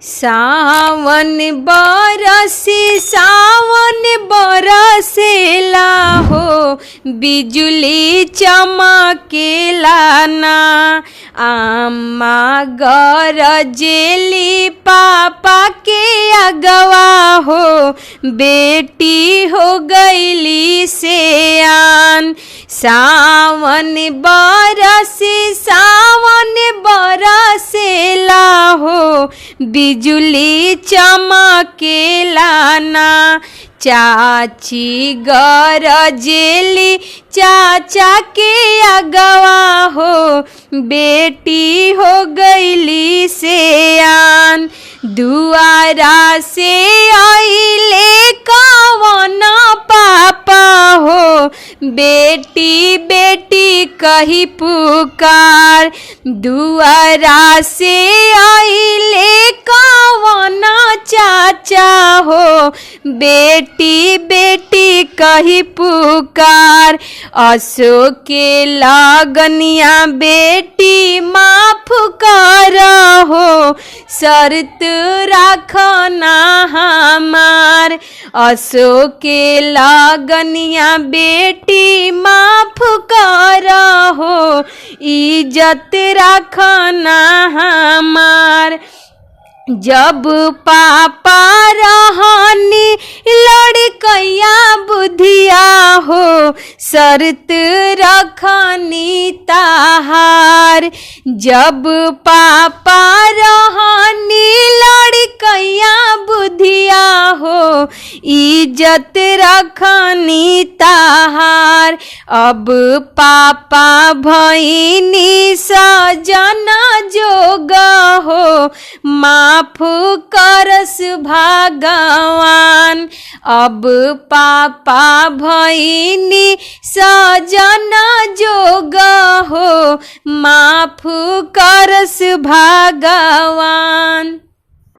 सावन बरसेला हो, बिजुली चमकेला ना। अम्मा गरजेली पापा के अगवा हो, बेटी हो गईली सयान। सावन बरसेला हो, बिजुली चमकेला ना। चाची गरजेली चाचा के अगवा हो, बेटी हो गईली सयान। दुआरा से आइले कवन पापा हो, बेटी बेटी कही पुकार। दुआरा से आइले कवन चाचा हो, बेटी बेटी कही पुकार। असो के लगनिया बेटी माफ कर हो, शर्त रखना हमार। असो के लगनिया बेटी माफ कर हो, इज्जत रखना हमार। जब पापा रहनी लड़कैया बुधिया हो, शर्त रखनी ताहार। जब पापा रहनी लड़कैया बुधिया हो, इज्जत रखनी ताहार। अब पापा भईनी सजन जोग हो, माफ करस भगवान। अब पापा भईनी सजन जोग हो, माफ करस भगवान।